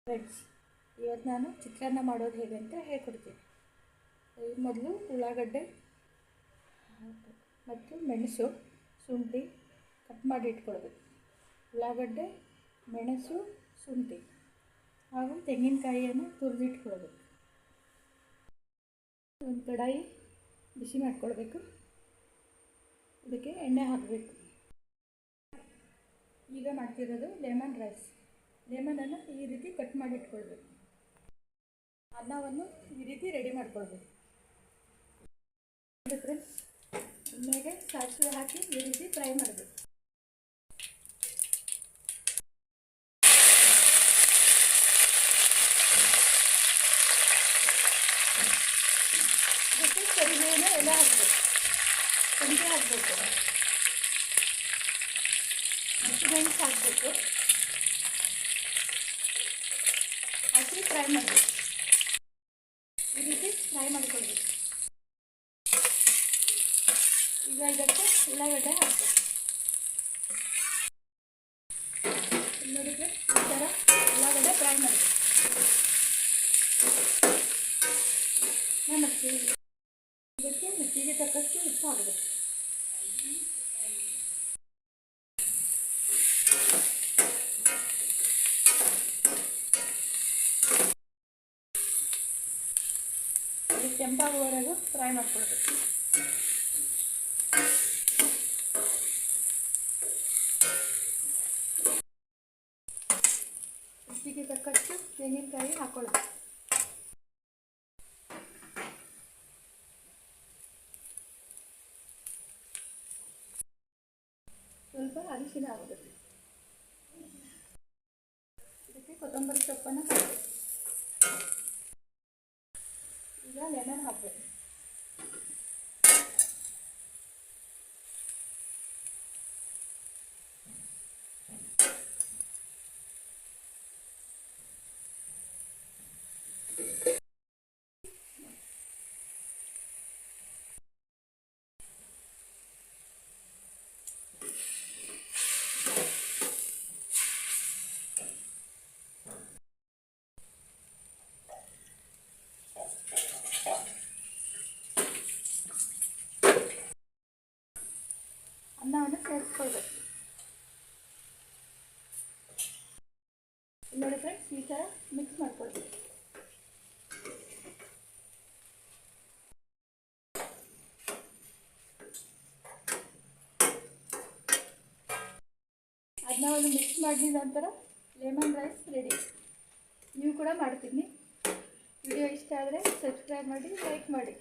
Friends, ಇವತ್ತು ನಾನು ಚಿತ್ರಾನ್ನ ಮಾಡೋದು ಹೇಗೆ ಅಂತ ಹೇಳ್ಕೊಡ್ತೀನಿ. ಮೊದಲು ಉಳ್ಳಾಗಡ್ಡೆ ಮತ್ತು ಮೆಣಸು, ಶುಂಠಿ ಕಟ್ ಮಾಡಿ ಇಟ್ಕೊಳ್ಬೇಕು. ಉಳ್ಳಾಗಡ್ಡೆ, ಮೆಣಸು, ಶುಂಠಿ ಹಾಗೂ ತೆಂಗಿನಕಾಯಿಯನ್ನು ತುರಿದಿಟ್ಕೊಳ್ಬೇಕು. ಒಂದು ಕಡಾಯಿ ಬಿಸಿ ಮಾಡ್ಕೊಳ್ಬೇಕು. ಇದಕ್ಕೆ ಎಣ್ಣೆ ಹಾಕಬೇಕು. ಈಗ ಮಾಡ್ತಿರೋದು ಲೆಮನ್ ರೈಸ್. ಲೆಮನನ್ನು ಈ ರೀತಿ ಕಟ್ ಮಾಡಿ ಇಟ್ಕೊಳ್ಬೇಕು. ಅನ್ನವನ್ನು ಈ ರೀತಿ ರೆಡಿ ಮಾಡ್ಕೊಳ್ಬೇಕು. ಎಣ್ಣೆಗೆ ಸಾಸಿವೆ ಹಾಕಿ ಈ ರೀತಿ ಫ್ರೈ ಮಾಡಬೇಕು. ಅದಕ್ಕೆ ಕರಿಬೇವಿನ ಎಲೆ ಹಾಕಬೇಕು, ಶುಂಠಿ ಹಾಕಬೇಕು, ಹಸಿಮೆಣಸು ಹಾಕಬೇಕು, ಹಾಕಿ ಫ್ರೈ ಮಾಡಬೇಕು. ಈ ರೀತಿ ಫ್ರೈ ಮಾಡ್ಕೊಳ್ಬೇಕು. ಈಗ ಇದಕ್ಕೆ ಉಳ್ಳಾಗಡ್ಡೆ ಹಾಕಬೇಕು. ನೋಡಿದರೆ ಈ ಥರ ಉಳ್ಳಾಗಡ್ಡೆ ಫ್ರೈ ಮಾಡಬೇಕು. ಇದಕ್ಕೆ ರುಚಿಗೆ ತಕ್ಕಷ್ಟು ಉಪ್ಪು ಹಾಕಬೇಕು. ಕೆಂಪಾಗುವವರೆಗೂ ಫ್ರೈ ಮಾಡ್ಕೊಳ್ಬೇಕು. ರುಚಿಗೆ ತಕ್ಕಷ್ಟು ತೆಂಗಿನಕಾಯಿ ಹಾಕ್ಕೊಳ್ಬೇಕು. ಸ್ವಲ್ಪ ಅರಿಶಿನ ಹಾಕಬೇಕು. ಇದಕ್ಕೆ ಕೊತ್ತಂಬರಿ ಸೊಪ್ಪನ್ನು ಹಾಕಬೇಕು. ಈಗ ಲೆಮನ್ ಹಾಕಬೇಕು. ಅನ್ನವನ್ನು ಸೇರಿಸ್ಕೊಳ್ಬೇಕು. ನೋಡಿ ಫ್ರೆಂಡ್ಸ್, ಈ ಥರ ಮಿಕ್ಸ್ ಮಾಡ್ಕೊಳ್ಬೇಕು. ಅದನ್ನ ಮಿಕ್ಸ್ ಮಾಡಿದ ನಂತರ ಲೆಮನ್ ರೈಸ್ ರೆಡಿ. ನೀವು ಕೂಡ ಮಾಡ್ತೀನಿ. ವಿಡಿಯೋ ಇಷ್ಟ ಆದರೆ ಸಬ್ಸ್ಕ್ರೈಬ್ ಮಾಡಿ, ಲೈಕ್ ಮಾಡಿ.